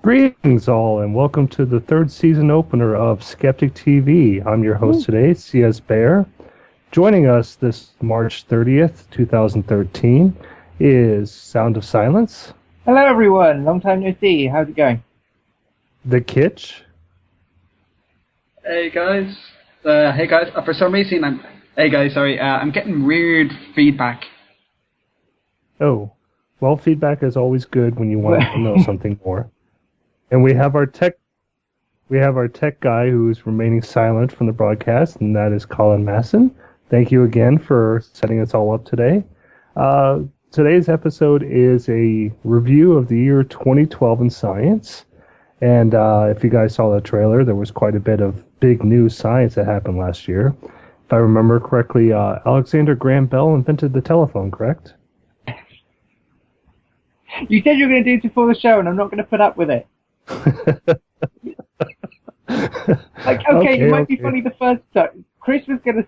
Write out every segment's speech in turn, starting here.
Greetings all, and welcome to the third season opener of Skeptic TV. I'm your host today, C.S. Bear. Joining us this March 30th, 2013 is Sound of Silence. Hello everyone, long time no see. How's it going? The Kitch. Hey guys. For some reason I'm getting weird feedback. Oh, well, feedback is always good when you want to know something more. And we have our tech guy who's remaining silent from the broadcast, and that is Colin Masson. Thank you again for setting us all up today. Today's episode is a review of the year 2012 in science. And if you guys saw the trailer, there was quite a bit of big new science that happened last year. If I remember correctly, Alexander Graham Bell invented the telephone, correct? You said you were going to do it before the show, and I'm not going to put up with it. It might be funny the first time. Chris was going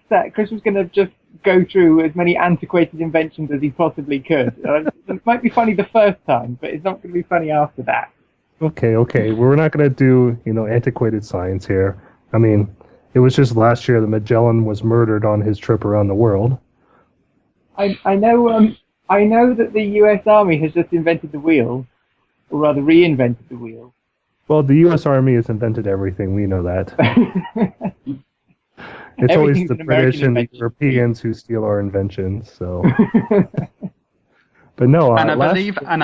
to just go through as many antiquated inventions as he possibly could. It might be funny the first time, but it's not going to be funny after that. Okay. We're not going to do, antiquated science here. I mean, it was just last year that Magellan was murdered on his trip around the world. I know that the U.S. Army has just invented the wheel, or rather reinvented the wheel. Well, the U.S. Army has invented everything. We know that. It's always the British and the Europeans who steal our inventions. So, but no. I believe an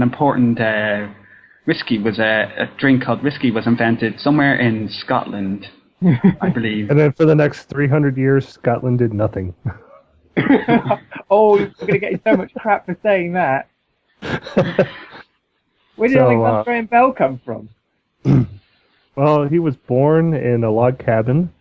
important whiskey was a drink called whiskey was invented somewhere in Scotland, I believe. And then for the next 300 years, Scotland did nothing. Oh, we're going to get so much crap for saying that. Where did Alexander Graham Bell come from? Well, he was born in a log cabin.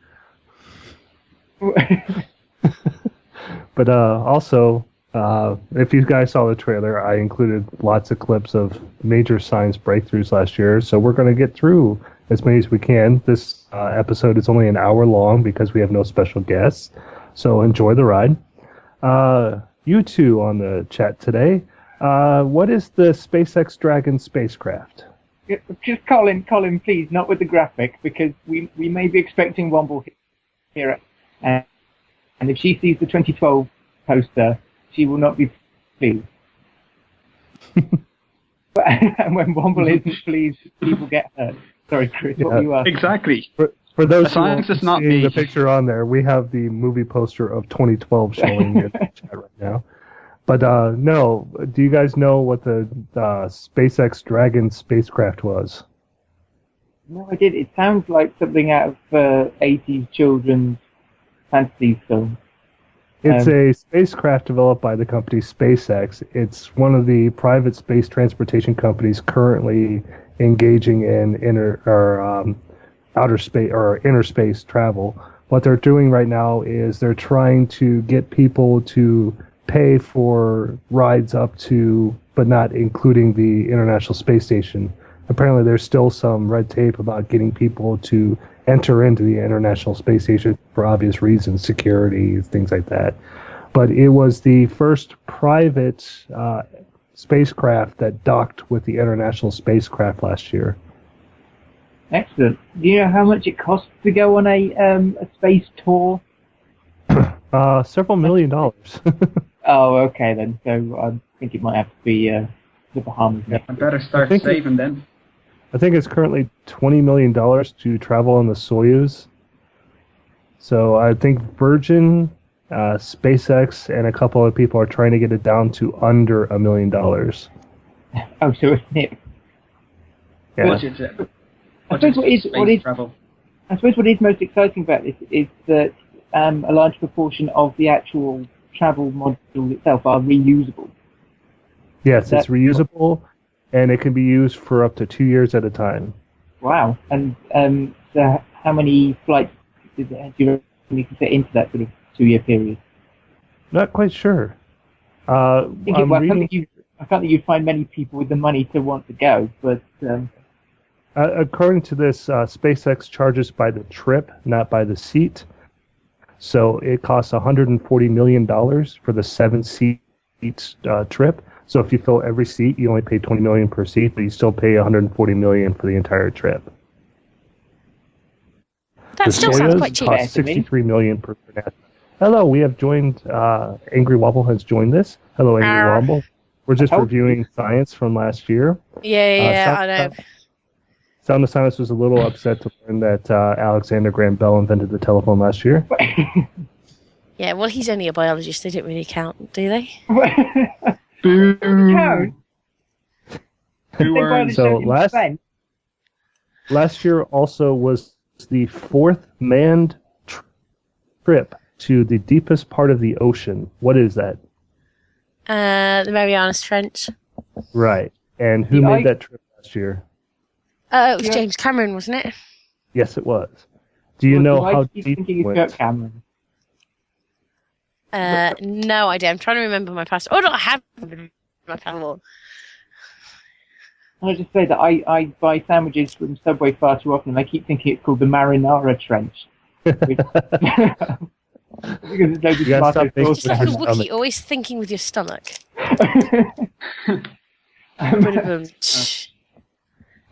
But also, if you guys saw the trailer, I included lots of clips of major science breakthroughs last year, so we're going to get through as many as we can. This episode is only an hour long because we have no special guests, so enjoy the ride. You two on the chat today, what is the SpaceX Dragon spacecraft? Just Colin, please, not with the graphic, because we may be expecting Womble here, and if she sees the 2012 poster, she will not be pleased. And when Womble isn't pleased, people get hurt. Sorry, Chris, what were you asking? Exactly. For those who aren't not seeing the picture on there, we have the movie poster of 2012 showing in the chat right now. But no, do you guys know what the SpaceX Dragon spacecraft was? No, I did. It sounds like something out of 80s children's fantasy film. It's a spacecraft developed by the company SpaceX. It's one of the private space transportation companies currently engaging in outer space or inner space travel. What they're doing right now is they're trying to get people to pay for rides up to, but not including the International Space Station. Apparently there's still some red tape about getting people to enter into the International Space Station for obvious reasons, security, things like that. But it was the first private spacecraft that docked with the International Spacecraft last year. Excellent. Do you know how much it costs to go on a space tour? Several $1 million. Oh, okay then. So I think it might have to be the Bahamas. I better start saving then. I think it's currently $20 million to travel on the Soyuz. So I think Virgin, SpaceX, and a couple of people are trying to get it down to under $1 million. Oh, so it's nip. Yeah. I suppose what is most exciting about this is that a large proportion of the actual travel module itself are reusable. Yes, it's reusable, and it can be used for up to 2 years at a time. Wow. And so how many flights do you can fit into that sort of 2-year period? Not quite sure. I can't think you'd find many people with the money to want to go, but... according to this, SpaceX charges by the trip, not by the seat. So it costs $140 million for the 7-seat trip. So if you fill every seat, you only pay $20 million per seat, but you still pay $140 million for the entire trip. That still sounds quite cheap. Cost $63 million per national. Hello, we have joined. Angry Wobble has joined us. Hello, Angry Wobble. We're just reviewing science from last year. Yeah, I know. Sound of Silence was a little upset to learn that Alexander Graham Bell invented the telephone last year. Yeah, well, he's only a biologist. They don't really count, do they? Count. So last year also was the 4th manned trip to the deepest part of the ocean. What is that? The Marianas Trench. Right. And who made that trip last year? It was James Cameron, wasn't it? Yes, it was. Do you know how deep it went? Cameron? No idea. I'm trying to remember my passport. Oh, no, I have my passport. I'll just say that I buy sandwiches from Subway far too often, and I keep thinking it's called the Marinara Trench. Because there's no It's like a Wookiee, always thinking with your stomach.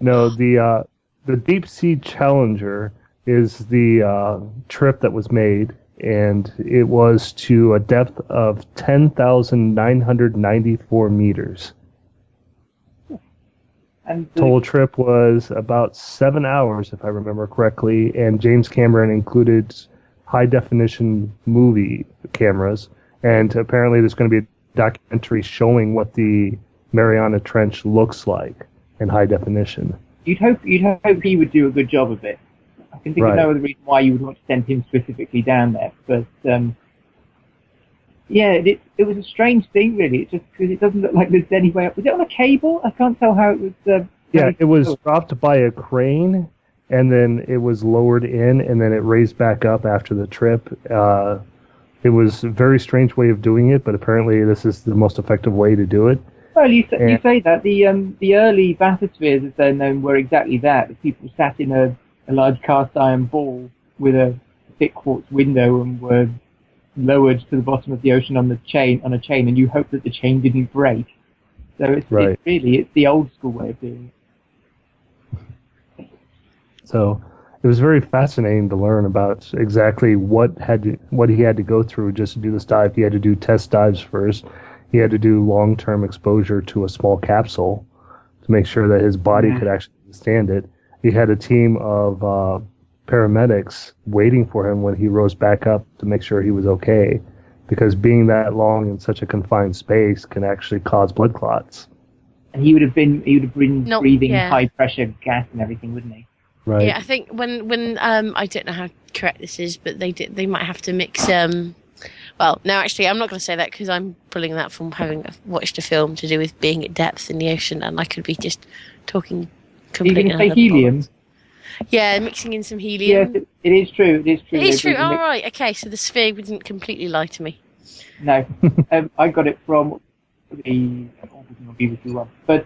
No, the Deep Sea Challenger is the trip that was made, and it was to a depth of 10,994 meters. And the total trip was about 7 hours, if I remember correctly, and James Cameron included high-definition movie cameras, and apparently there's going to be a documentary showing what the Mariana Trench looks like in high definition. You'd hope he would do a good job of it. I can think of no other reason why you would want to send him specifically down there, but it was a strange thing, really. It's just because it doesn't look like there's any way up. Was it on a cable? I can't tell how it was. It was dropped by a crane, and then it was lowered in, and then it raised back up after the trip. It was a very strange way of doing it, but apparently this is the most effective way to do it. Well, you say that. The early bathyspheres, as they're known, were exactly that. The people sat in a large cast iron ball with a thick quartz window and were lowered to the bottom of the ocean on a chain, and you hope that the chain didn't break. So it's the old school way of doing it. So it was very fascinating to learn about exactly what he had to go through just to do this dive. He had to do test dives first. He had to do long-term exposure to a small capsule to make sure that his body could actually withstand it. He had a team of paramedics waiting for him when he rose back up to make sure he was okay, because being that long in such a confined space can actually cause blood clots. And he would have been breathing high-pressure gas and everything, wouldn't he? Right. Yeah, I think when I don't know how correct this is, but they might have to mix. Well, no, actually, I'm not going to say that because I'm pulling that from having watched a film to do with being at depth in the ocean, and I could be just talking completely. Are you going to say helium? Yeah, mixing in some helium. Yes, it is true. It is true. Oh, right. Okay, so the sphere didn't completely lie to me. No, I got it from the BBC One. But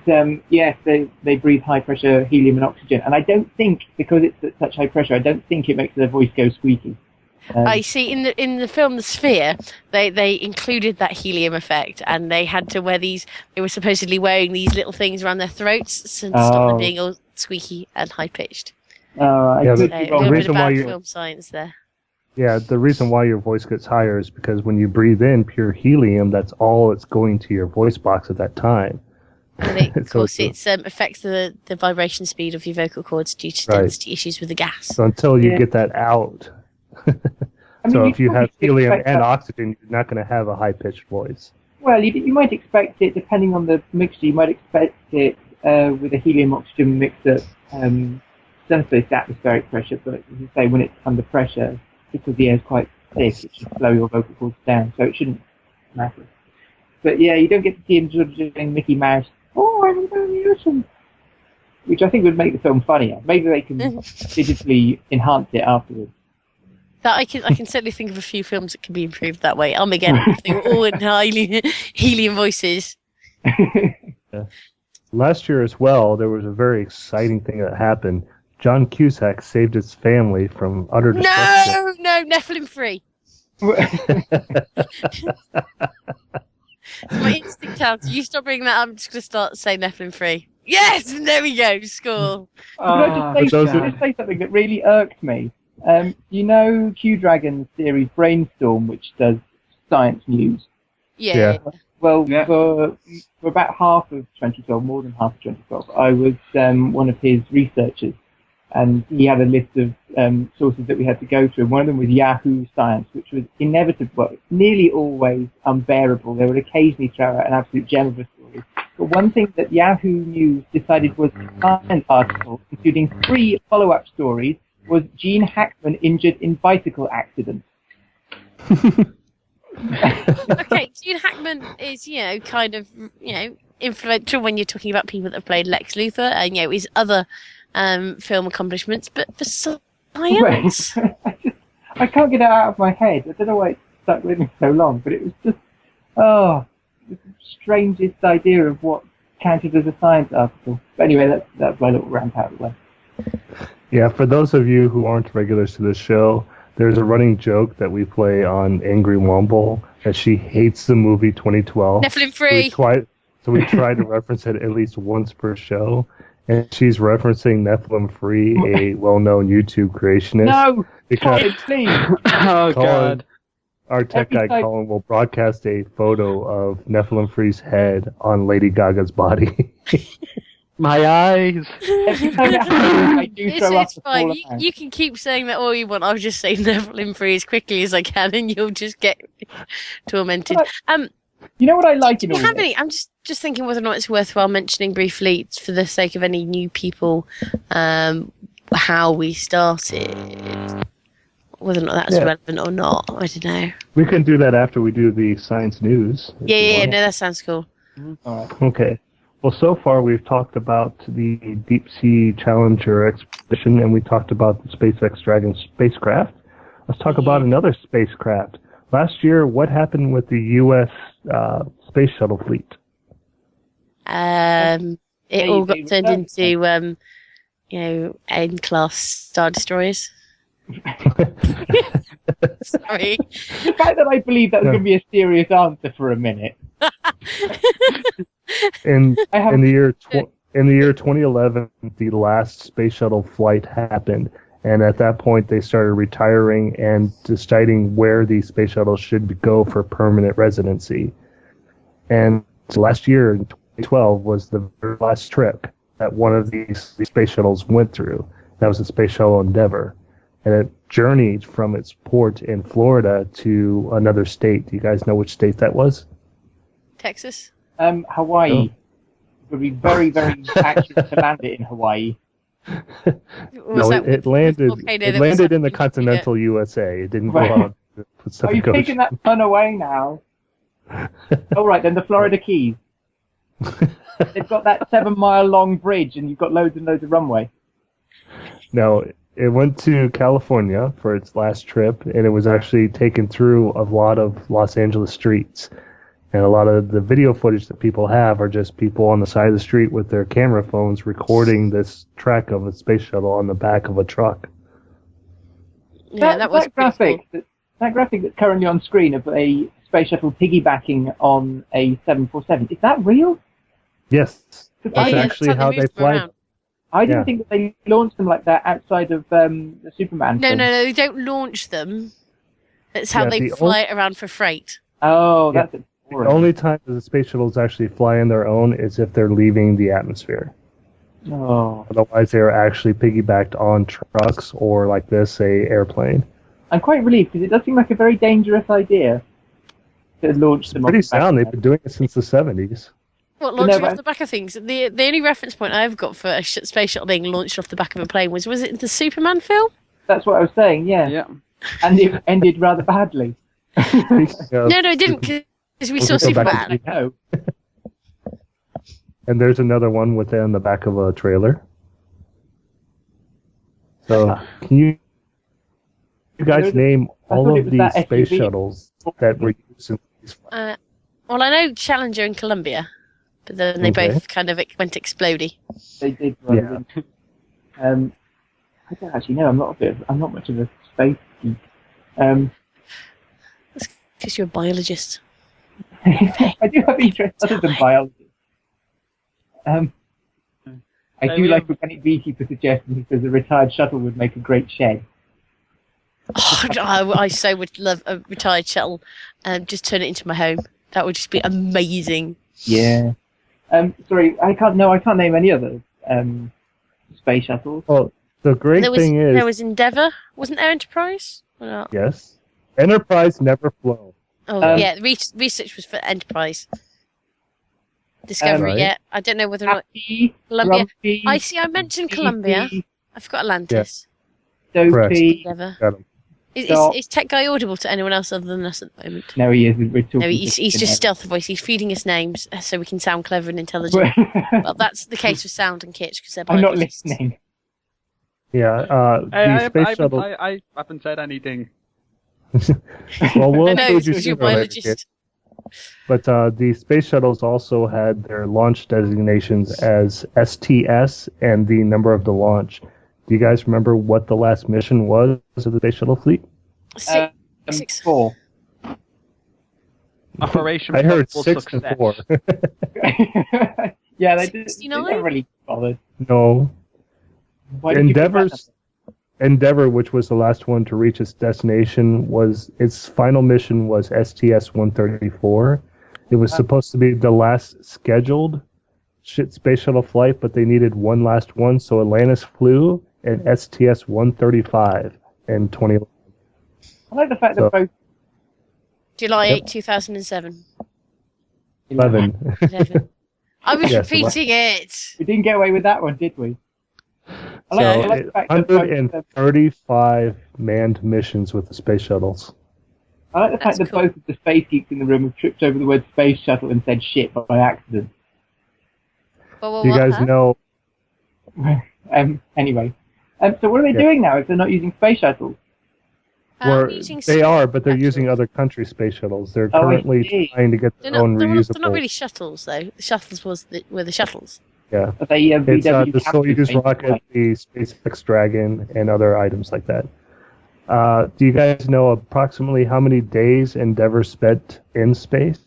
yes, they breathe high pressure helium and oxygen, and I don't think, because it's at such high pressure, I don't think it makes their voice go squeaky. I see. In the film The Sphere, they included that helium effect, and they had to wear these. They were supposedly wearing these little things around their throats to stop them being all squeaky and high pitched. The reason why film science there. Yeah, the reason why your voice gets higher is because when you breathe in pure helium, that's all that's going to your voice box at that time. And it affects the vibration speed of your vocal cords due to density issues with the gas. So until you get that out. So if you have helium and oxygen, you're not going to have a high-pitched voice. Well, you might expect it, depending on the mixture, you might expect it with a helium-oxygen mix at surface atmospheric pressure, but as you say, when it's under pressure, because the air is quite thick, it should slow your vocal cords down, so it shouldn't matter. But yeah, you don't get to see him sort of doing Mickey Mouse, oh, I'm going to the ocean, which I think would make the film funnier. Maybe they can digitally enhance it afterwards. That I can certainly think of a few films that can be improved that way. Armageddon, if they were all in helium voices. Yeah. Last year as well, there was a very exciting thing that happened. John Cusack saved his family from utter destruction. No, Nephilim free. My instinct tells you stop bringing that up. I'm just going to start saying Nephilim free. Yes, and there we go. Score. Could I just say something that really irked me? You know Q Dragon's series Brainstorm, which does science news. Yeah. Well, for about half of 2012, more than half of 2012, I was one of his researchers, and he had a list of sources that we had to go through. One of them was Yahoo Science, which was inevitable, nearly always unbearable. They would occasionally throw out an absolute gem of a story. But one thing that Yahoo News decided was a science article, including 3 follow-up stories, was Gene Hackman injured in bicycle accident. Okay, Gene Hackman is, kind of, influential when you're talking about people that have played Lex Luthor and, his other film accomplishments, but for science... I can't get it out of my head. I don't know why it stuck with me so long, but it was just, the strangest idea of what counted as a science article. But anyway, that's my little rant out of the way. Yeah, for those of you who aren't regulars to this show, there's a running joke that we play on Angry Womble that she hates the movie 2012. Nephilim free. So we try to reference it at least once per show. And she's referencing Nephilim Free, a well-known YouTube creationist. No! Colin, please! Oh, God. Our tech guy, Colin, will broadcast a photo of Nephilim Free's head on Lady Gaga's body. My eyes! Every time it happens, I do throw up It's fine. You can keep saying that all you want. I'll just say Nephilim free as quickly as I can, and you'll just get tormented. You know what I like in all this? I'm just thinking whether or not it's worthwhile mentioning briefly, for the sake of any new people, how we started. Whether or not that's relevant or not, I don't know. We can do that after we do the science news. Yeah, no, that sounds cool. All right. Okay. Well, so far we've talked about the Deep Sea Challenger expedition, and we talked about the SpaceX Dragon spacecraft. Let's talk about another spacecraft. Last year, what happened with the U.S. Space Shuttle fleet? It all got turned into, N-class Star Destroyers. Sorry. The fact that I believe that was going to be a serious answer for a minute. In the year 2011, the last space shuttle flight happened, and at that point they started retiring and deciding where the space shuttle should go for permanent residency. And last year, in 2012, was the very last trip that one of these space shuttles went through. That was the space shuttle Endeavour, and it journeyed from its port in Florida to another state. Do you guys know which state that was? Texas? Hawaii. Oh. It would be very, very accurate to land it in Hawaii. It landed in the continental USA. It didn't go on. Are you taking that fun away now? All right, then the Florida Keys. They've got that 7-mile long bridge, and you've got loads and loads of runway. No, it went to California for its last trip, and it was actually taken through a lot of Los Angeles streets. And a lot of the video footage that people have are just people on the side of the street with their camera phones recording this track of a space shuttle on the back of a truck. Yeah, that was graphic. That graphic that's currently on screen of a space shuttle piggybacking on a 747. Is that real? Yes, that's actually how they fly. Around. I didn't think that they launched them like that outside of the Superman. No, film. no, they don't launch them. That's how they fly it around for freight. Oh, that's it. The only time that the space shuttles actually fly on their own is if they're leaving the atmosphere. Oh. Otherwise, they are actually piggybacked on trucks or, like this, a airplane. I'm quite relieved because it does seem like a very dangerous idea to launch them. Pretty sound. They've been doing it since the 70s. What, launching off the back of things? The only reference point I've got for a space shuttle being launched off the back of a plane was it the Superman film? That's what I was saying, yeah. And it ended rather badly. No, it didn't, because we saw Superman. No. And there's another one with it on the back of a trailer. So, can you guys name all of these space shuttles that were used in these flights? Well, I know Challenger and Columbia, but then they both kind of went explodey. They did. I don't actually know. I'm not much of a space geek. That's because you're a biologist. I do have interest other than biology. I do like Organic Beekeeper suggesting he says a retired shuttle would make a great shed. Oh, I so would love a retired shuttle and just turn it into my home. That would just be amazing. Yeah. Sorry, I can't name any other space shuttles. Well, the great thing is... There was Endeavour. Wasn't there Enterprise? Or not? Yes. Enterprise never flew. Oh, yeah. Research was for Enterprise. Discovery, right. yeah. I don't know whether or not... Columbia. I mentioned Columbia. I forgot Atlantis. Dopey. Got him. Is Tech Guy audible to anyone else other than us at the moment? No, he isn't. We're talking No, he's just stealth voice. He's feeding us names so we can sound clever and intelligent. Well, that's the case with Sound and Kitsch because they're I'm not biologists. listening. Yeah, the space shuttle... I haven't said anything. Well, we'll I know, include you because you're a sooner or later, biologist. kid. But the space shuttles also had their launch designations as STS and the number of the launch. Do you guys remember what the last mission was of the space shuttle fleet? 4. Operation I heard Possible 6 Success. and 4. Yeah, they didn't 69? really bother. No. Why did you pick that Endeavour, which was the last one to reach its destination, its final mission was STS-134. It was supposed to be the last scheduled space shuttle flight, but they needed one last one, so Atlantis flew at STS-135 in 2011. I like the fact that both... July 8, 2007. 11. 11. I was Yes, repeating it. We didn't get away with that one, did we? I So, like the fact that both 135 manned missions with the space shuttles. I like the fact that both of the space geeks in the room have tripped over the word space shuttle and said shit by accident. Do you guys know? Anyway. So what are they doing now if they're not using space shuttles? They are, but they're using other country space shuttles. They're currently trying to get their own reusable. They're not really shuttles, though. The shuttles were the shuttles. Yeah. Are they, it's the Soyuz rocket, flight? the SpaceX Dragon, and other items like that. Do you guys know approximately how many days Endeavour spent in space?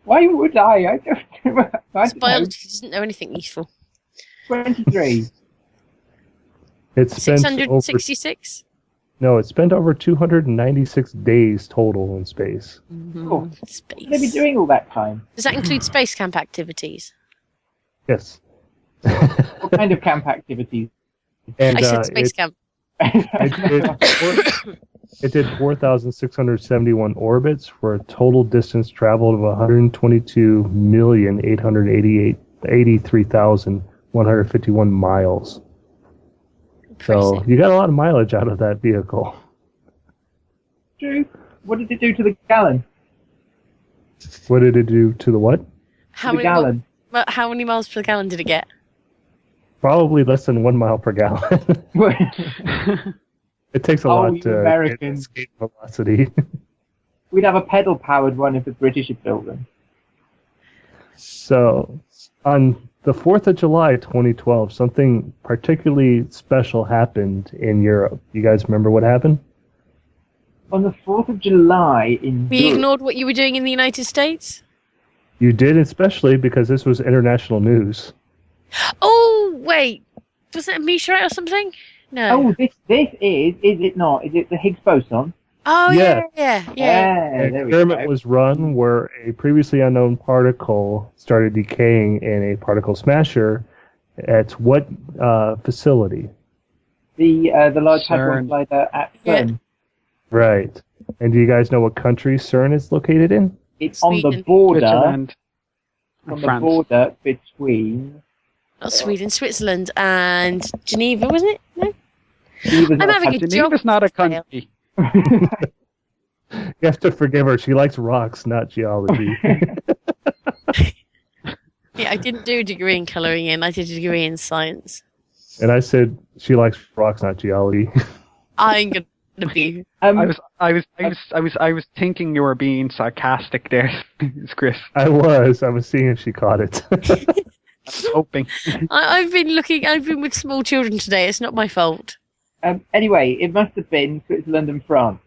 Why would I? I don't Biology doesn't know anything useful. 23. It spent 666? No, it spent over 296 days total in space. Cool. Space. What have they been doing all that time? Does that include space camp activities? Yes. What kind of camp activities? And, I said space camp. It did 4,671 orbits for a total distance traveled of 122,883,151 miles. So you got a lot of mileage out of that vehicle. True. What did it do to the gallon? What did it do to the what? How the many gallon. How many miles per gallon did it get? Probably less than 1 mile per gallon. It takes a lot to get escape velocity. We'd have a pedal-powered one if the British had built them. So, on the 4th of July, 2012, something particularly special happened in Europe. You guys remember what happened? On the 4th of July in We Europe. ignored what you were doing in the United States? You did, especially because this was international news. Oh, wait. Wasn't it a meteorite or something? No. Oh, this is it not? Is it the Higgs boson? Oh, Yeah. yeah. An There we experiment go. was run where a previously unknown particle started decaying in a particle smasher. At what facility? The Large Hadron CERN. Collider at CERN. Right. And do you guys know what country CERN is located in? It's on the Sweden. border. Switzerland. On the France. border between. Not Sweden, Switzerland, and Geneva, wasn't it? No? Geneva's I'm not having a Geneva's not a country. You have to forgive her. She likes rocks, not geology. Yeah, I didn't do a degree in colouring in. I did a degree in science. And I said she likes rocks, not geology. I'm gonna be. I was thinking you were being sarcastic there, Chris. I was seeing if she caught it. Hoping. I've been with small children today. It's not my fault. Anyway, it must have been Switzerland and France.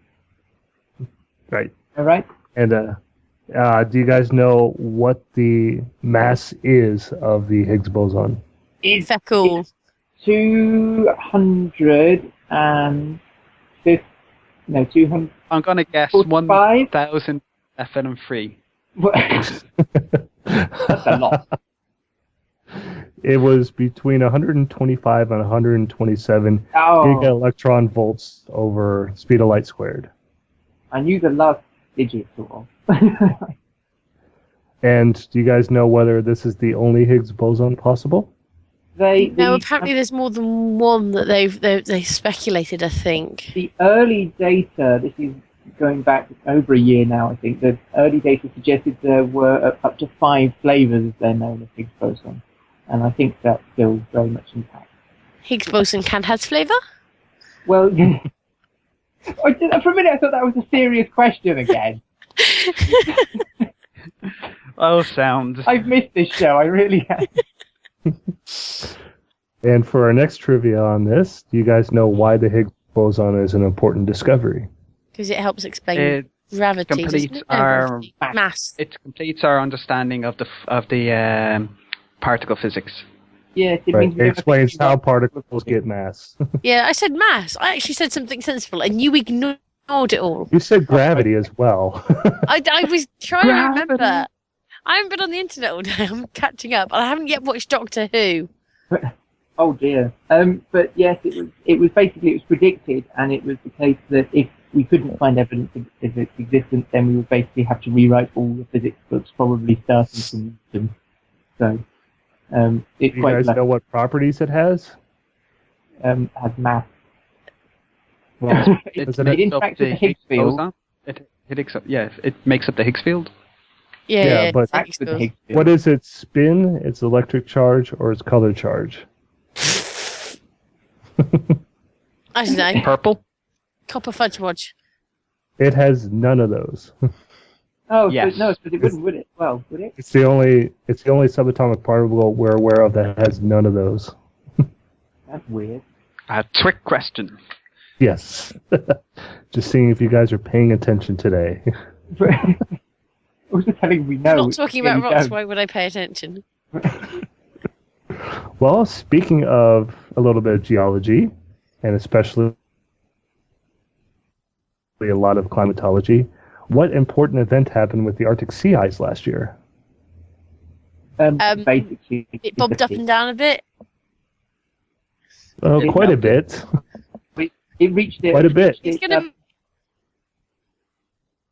Right. All right. And Do you guys know what the mass is of the Higgs boson? It's Feckle. 250. No, 200. I'm going to guess 45? 1,000 FM3. That's a lot. It was between 125 and 127 Oh, giga-electron volts over speed of light squared. I knew the last digit sort of. And do you guys know whether this is the only Higgs boson possible? No, apparently there's more than one that they speculated, I think. The early data, this is going back over a year now, I think, the early data suggested there were up to 5 flavors they're known as Higgs boson. And I think that's still very much intact. Higgs boson has flavour? Well, for a minute I thought that was a serious question again. Oh, sound. I've missed this show, I really have. And for our next trivia on this, do you guys know why the Higgs boson is an important discovery? Because it helps explain gravity. Completes our mass. It completes our understanding of the particle physics. Yes, it Right. means It explains how particles get mass. Yeah, I said mass. I actually said something sensible, and you ignored it all. You said gravity as well. I was trying to remember. I haven't been on the internet all day. I'm catching up. I haven't yet watched Doctor Who. Oh dear. But yes, it was predicted, and it was the case that if we couldn't find evidence of its existence, then we would basically have to rewrite all the physics books, probably starting from them. So, it's Do you quite guys know what properties it has? has mass. Well, It Doesn't it interacts with the Higgs field. boson. It makes up the Higgs field. Yeah, but Acts with the Higgs field. what is its spin, its electric charge, or its color charge? I don't know. Purple? Copper fudge wodge. It has none of those. Oh, Yes. so, no, but it wouldn't, would it? Well, would it? It's the only subatomic particle we're aware of that has none of those. That's weird. A trick question. Yes. Just seeing if you guys are paying attention today. I was just telling we know. Not talking about you rocks, don't. why would I pay attention? Well, speaking of a little bit of geology, and especially a lot of climatology, what important event happened with the Arctic sea ice last year? Basically, It bobbed up and down a bit. Well, quite a bit. It reached it. Quite a bit. It's going to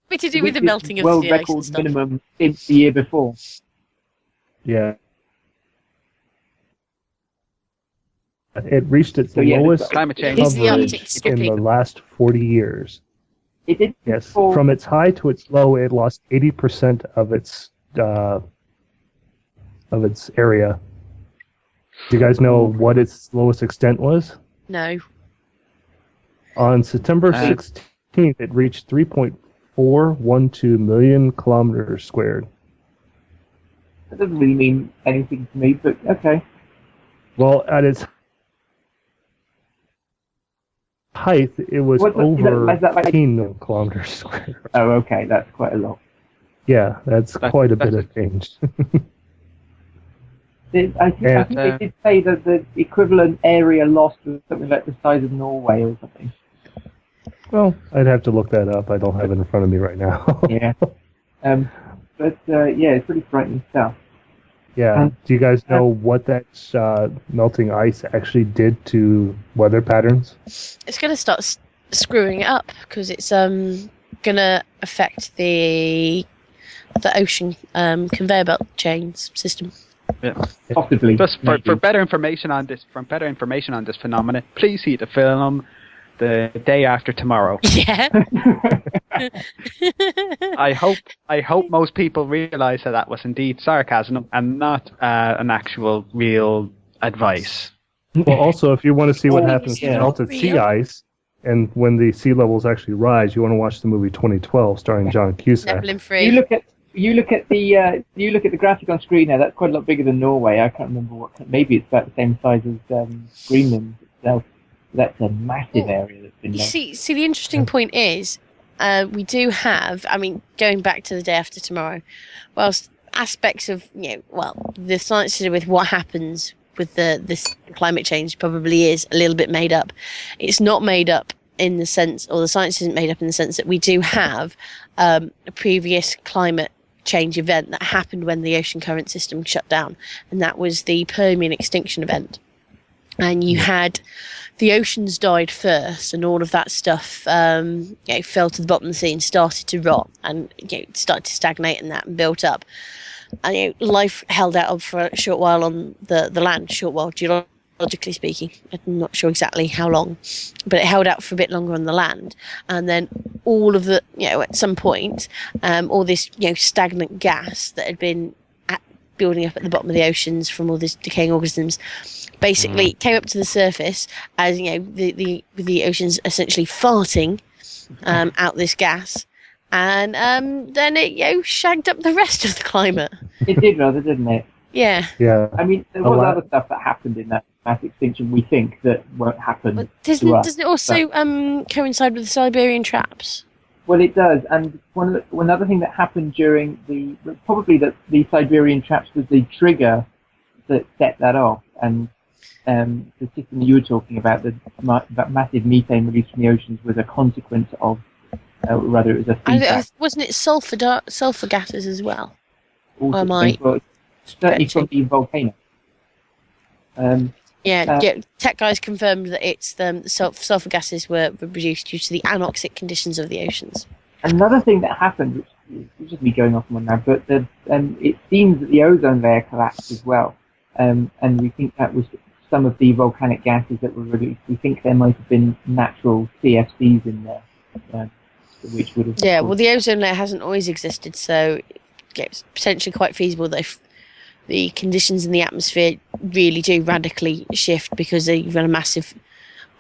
be to do with the melting of world the ice and record stuff. minimum since the year before. Yeah. It reached its So, yeah, lowest Climate change. It's the Arctic coverage in stripping. the last 40 years. It did. Yes. before- From its high to its low, it lost 80% of its area. Do you guys know what its lowest extent was? No. On September 16th, it reached 3.412 million kilometers squared. That doesn't really mean anything to me, but okay. Well, at its height, it was What's that- over is that like- 15 million kilometers squared. Oh, okay, that's quite a lot. Yeah, that's quite a bit of change. I think they did say that the equivalent area lost was something like the size of Norway or something. Well, I'd have to look that up. I don't have it in front of me right now. Yeah. But yeah, it's pretty frightening stuff. Yeah. Do you guys know what that melting ice actually did to weather patterns? It's going to start screwing it up because it's going to affect the ocean conveyor belt chains system. Yeah. Possibly. Just for better information on this, phenomenon, please see the film The Day After Tomorrow. Yeah. I hope most people realise that was indeed sarcasm and not an actual real advice. Well, also, if you want to see what happens to yeah. melted sea ice and when the sea levels actually rise, you want to watch the movie 2012 starring John Cusack. Nephilim free. You look at the graphic on screen now. That's quite a lot bigger than Norway. I can't remember what. Maybe it's about the same size as Greenland itself. That's a massive area that's been. You see, the interesting point is, we do have, I mean, going back to the day after tomorrow, whilst aspects of, the science to do with what happens with this climate change probably is a little bit made up. It's not made up in the sense, or the science isn't made up in the sense that we do have a previous climate change event that happened when the ocean current system shut down, and that was the Permian extinction event. And you had the oceans died first, and all of that stuff fell to the bottom of the sea and started to rot and started to stagnate and built up. And life held out for a short while on the land, geologically speaking. I'm not sure exactly how long, but it held out for a bit longer on the land. And then all of the, at some point, all this, stagnant gas that had been building up at the bottom of the oceans from all these decaying organisms basically came up to the surface as, the oceans essentially farting out this gas. And then it, shagged up the rest of the climate. It did rather, didn't it? Yeah. Yeah. I mean, there was other stuff that happened in that mass extinction we think that won't happen. But doesn't it also coincide with the Siberian traps? Well, it does. And another thing that happened during the Siberian traps was the trigger that set that off. And the system you were talking about, that massive methane release from the oceans, was a consequence of, rather it was a feedback. Wasn't it sulfur gases as well? Certainly from the volcano. Tech guys confirmed that it's the sulfur gases were produced due to the anoxic conditions of the oceans. Another thing that happened, which is just me going off on that, but it seems that the ozone layer collapsed as well, and we think that was some of the volcanic gases that were released. We think there might have been natural CFCs in there, which would have. Yeah, well, the ozone layer hasn't always existed, so it's potentially quite feasible that if the conditions in the atmosphere really do radically shift because you've got a massive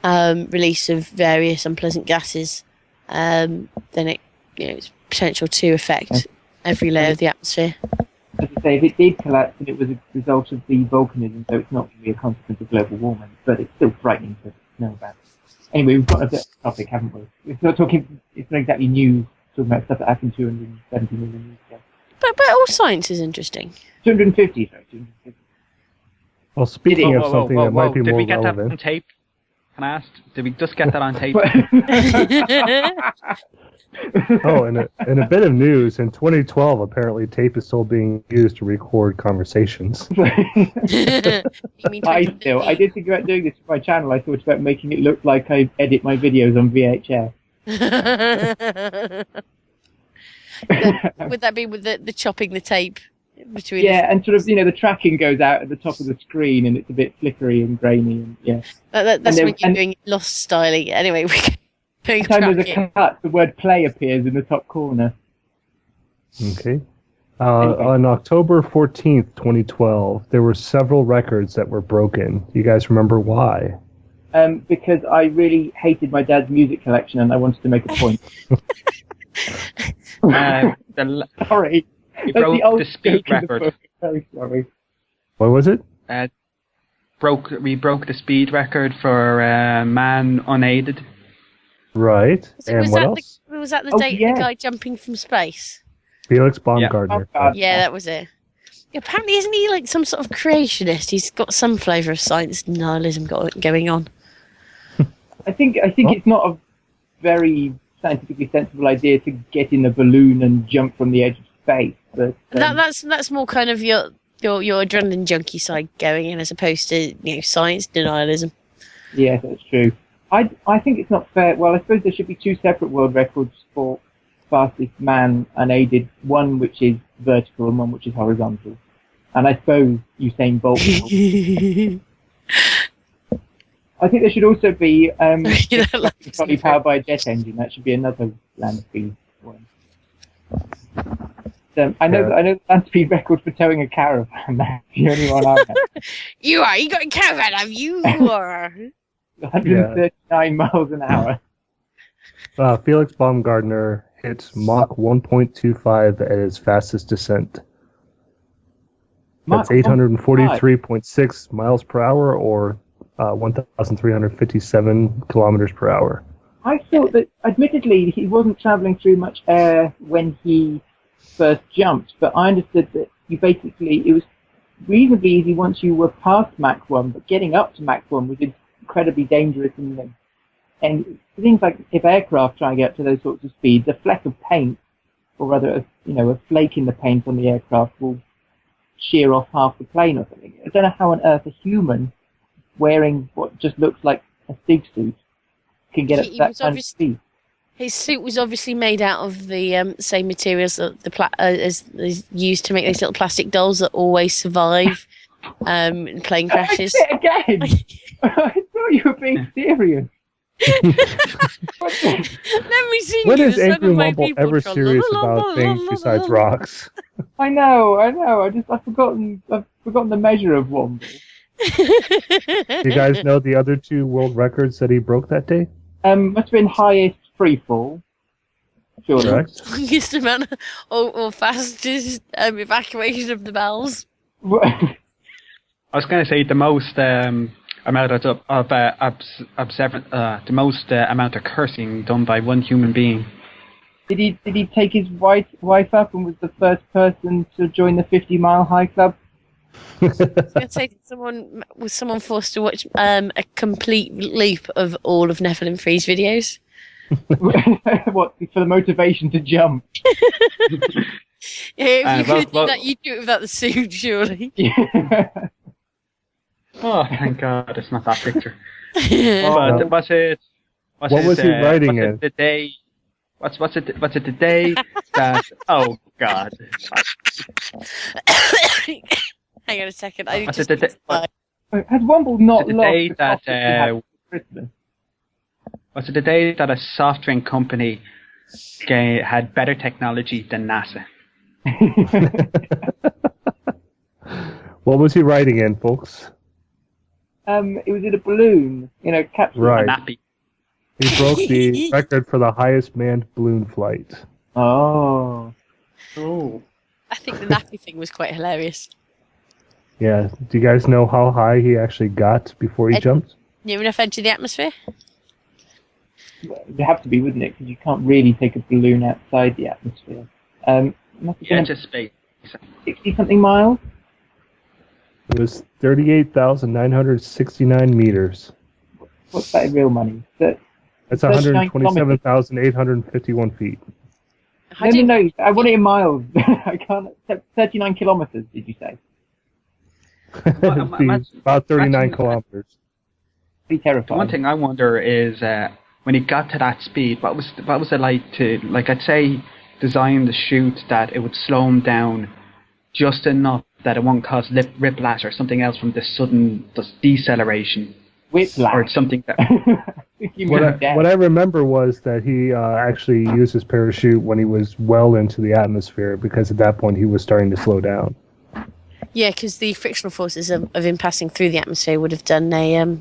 release of various unpleasant gases, then it's potential to affect every layer of the atmosphere. As I say, if it did collapse, then it was a result of the volcanism, so it's not really a consequence of global warming, but it's still frightening to know about. Anyway, we've got a bit of topic, haven't we? It's not exactly news, talking about stuff that happened 270 million years ago. But all science is interesting. 250. Well, speaking of something that might be more relevant... Did we get that on tape? Can I ask? Did we just get that on tape? Oh, and a bit of news. In 2012, apparently tape is still being used to record conversations. I did think about doing this for my channel. I thought about making it look like I edit my videos on VHS. Would that be with the chopping the tape between? Yeah, and sort of the tracking goes out at the top of the screen, and it's a bit flickery and grainy, and yeah. That's when you're doing Lost styling. Anyway, every time there's a cut, the word "play" appears in the top corner. Okay. On October 14th, 2012, there were several records that were broken. You guys remember why? Because I really hated my dad's music collection, and I wanted to make a point. Sorry. We broke the speed record. Very sorry. What was it? We broke the speed record for man unaided. Right. And what else? Was that the date of the guy jumping from space? Felix Baumgartner. Yeah, that was it. Apparently, isn't he like some sort of creationist? He's got some flavour of science nihilism going on. I think it's not a very scientifically sensible idea to get in a balloon and jump from the edge of space. But that's more kind of your adrenaline junkie side going in, as opposed to science denialism. Yeah, that's true. I think it's not fair. Well, I suppose there should be two separate world records for fastest man unaided, one which is vertical and one which is horizontal. And I suppose Usain Bolt. I think there should also be probably powered by a jet engine. That should be another land speed one. I know the land speed record for towing a caravan. That's the only one I know. You got a caravan, have you? You are. 139 miles an hour. Felix Baumgartner hit Mach 1.25 at his fastest descent. That's 843.6 miles per hour, or 1,357 kilometers per hour. I thought that, admittedly, he wasn't travelling through much air when he first jumped, but I understood that it was reasonably easy once you were past Mach 1, but getting up to Mach 1 was incredibly dangerous. And things like if aircraft try and get up to those sorts of speeds, a fleck of paint, or rather, a flake in the paint on the aircraft will shear off half the plane or something. I don't know how on earth a human wearing what just looks like a SIG suit can get up to that kind of speed. His suit was obviously made out of the same materials that as used to make these little plastic dolls that always survive plane crashes. Again! I thought you were being serious. Let me see. When is Angry Mumble ever serious about things besides rocks? I know. I've forgotten the measure of Womble. You guys know the other 2 world records that he broke that day? Must have been highest freefall. Sure. Longest amount or fastest evacuation of the bowels. I was going to say the most amount of cursing done by one human being. Did he take his wife up and was the first person to join the 50-mile high club? I was going to say, was someone forced to watch a complete loop of all of Nephilim Free's videos? What, for the motivation to jump? Yeah, if you could do that, you'd do it without the suit, surely. Yeah. Oh, thank God, it's not that picture. What was he writing in? The day. What's it? The day that? Oh God. Hang on a second. I Has Womble not the lost day the that? Christmas? Was it the day that a soft drink company had better technology than NASA? What was he writing in, folks? It was in a balloon, in a capsule. Right. Nappy. He broke the record for the highest manned balloon flight. Oh. I think the nappy thing was quite hilarious. Yeah. Do you guys know how high he actually got before he jumped? Near enough edge of the atmosphere? It'd have to be, wouldn't it? Because you can't really take a balloon outside the atmosphere. Just space. 60-something miles? It was 38,969 meters. What's that in real money? That's 127,851 feet. No. I want it in miles. I can't. 39 kilometers, did you say? About 39 kilometers. Be terrifying. One thing I wonder is when he got to that speed, what was it like to, I'd say, design the chute that it would slow him down just enough that it won't cause whiplash or something else from the sudden deceleration. Whiplash. Or something that... What I remember was that he actually used his parachute when he was well into the atmosphere, because at that point he was starting to slow down. Yeah, because the frictional forces of him passing through the atmosphere would have done a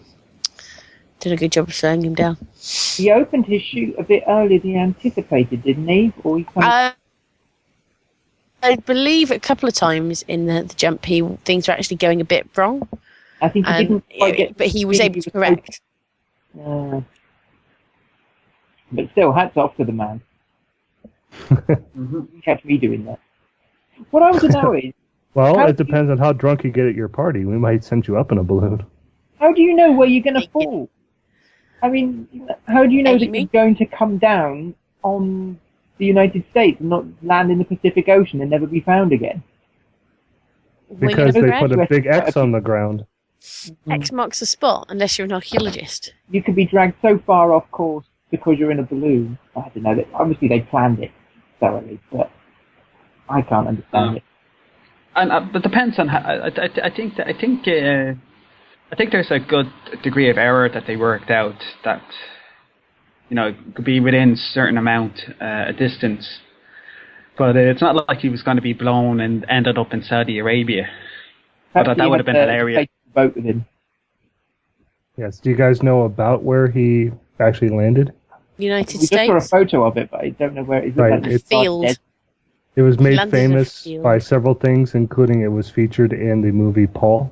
good job of slowing him down. He opened his chute a bit earlier than he anticipated, didn't he? Or he I believe a couple of times in the jump, things were actually going a bit wrong. I think he didn't quite get... But he was able to correct. But still, hats off to the man. He kept me doing that. What I want to know is... Well, it depends on how drunk you get at your party. We might send you up in a balloon. How do you know where you're going to fall? I mean, how do you know that you're going to come down on the United States and not land in the Pacific Ocean and never be found again? Because they put a big X on the ground. X marks the spot, unless you're an archaeologist. You could be dragged so far off course because you're in a balloon. I don't know. Obviously, they planned it thoroughly, but I can't understand it. And it depends on how. I think there's a good degree of error that they worked out that could be within a certain amount a distance, but it's not like he was going to be blown and ended up in Saudi Arabia. But that would have been hilarious. Boat with him. Yes. Do you guys know about where he actually landed? United We States. just saw a photo of it, but I don't know where it is. Right, It's field. It was made Landed in a famous field. by several things, including it was featured in the movie Paul.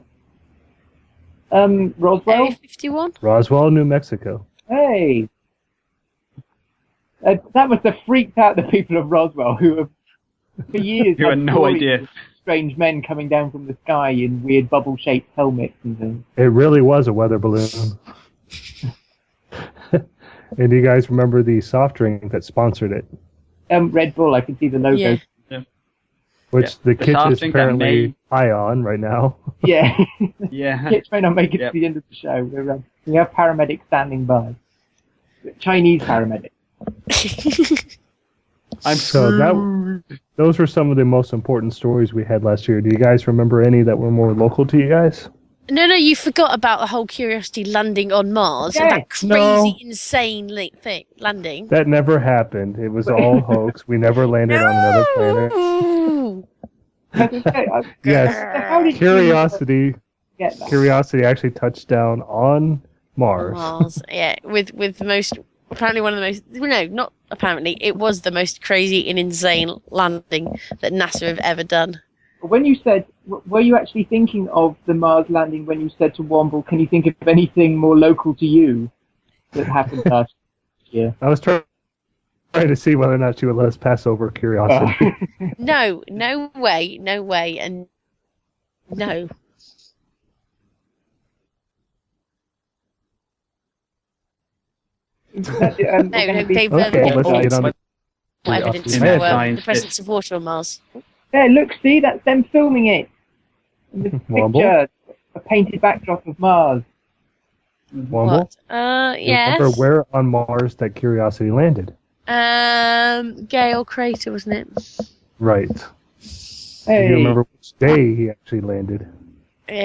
Roswell? Area 51? Roswell, New Mexico. Hey. That must have freaked out the people of Roswell, who have for years You had no stories idea. of strange men coming down from the sky in weird bubble-shaped helmets and things. It really was a weather balloon. And do you guys remember the soft drink that sponsored it? Red Bull, I can see the logo. Yeah. Which the The kit soft is drink that apparently high on right now. Yeah. Yeah. Kids may not make it Yep. to the end of the show. We have paramedics standing by. Chinese paramedics. Those were some of the most important stories we had last year. Do you guys remember any that were more local to you guys? No, you forgot about the whole Curiosity landing on Mars and that crazy, insane thing landing. That never happened. It was all hoax. We never landed on another planet. Yes, Curiosity actually touched down on Mars. Mars, yeah, with the most, apparently one of the most, no, not apparently, it was the most crazy and insane landing that NASA have ever done. When you said, were you actually thinking of the Mars landing when you said to Womble, can you think of anything more local to you that happened last year? I was trying to see whether or not she would let us pass over Curiosity. No way, and no. They've let's get on what evidence for the presence of water on Mars. Yeah, look, see, that's them filming it. In the Womble? picture, a painted backdrop of Mars. Womble? Yes. Remember where on Mars that Curiosity landed? Gale Crater, wasn't it? Right. Hey. Do you remember which day he actually landed? Was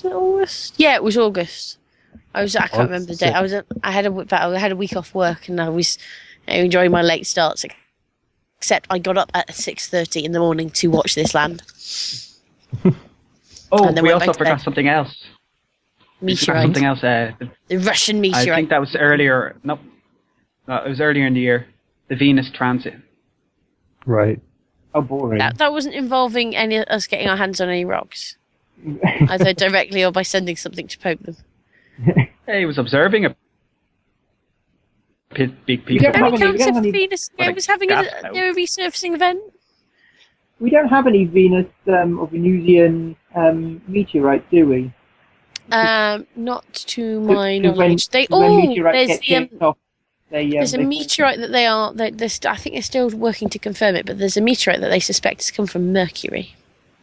it August? Yeah, it was August. I can't remember the date. I had a week off work and I was enjoying my late starts. Except I got up at 6:30 in the morning to watch this land. We also forgot something else. Meteorite. Something else. The Russian meteorite. I think that was earlier. No, it was earlier in the year. The Venus transit. Right. How boring. That wasn't involving us getting our hands on any rocks, either directly or by sending something to poke them. Hey, he was observing a big piece of don't rock. have any- Venus was having a resurfacing event. We don't have any Venus or Venusian meteorites, do we? Not to my 'Cause knowledge. when meteorites get kicked off, there's a meteorite that I think they're still working to confirm it, but there's a meteorite that they suspect has come from Mercury.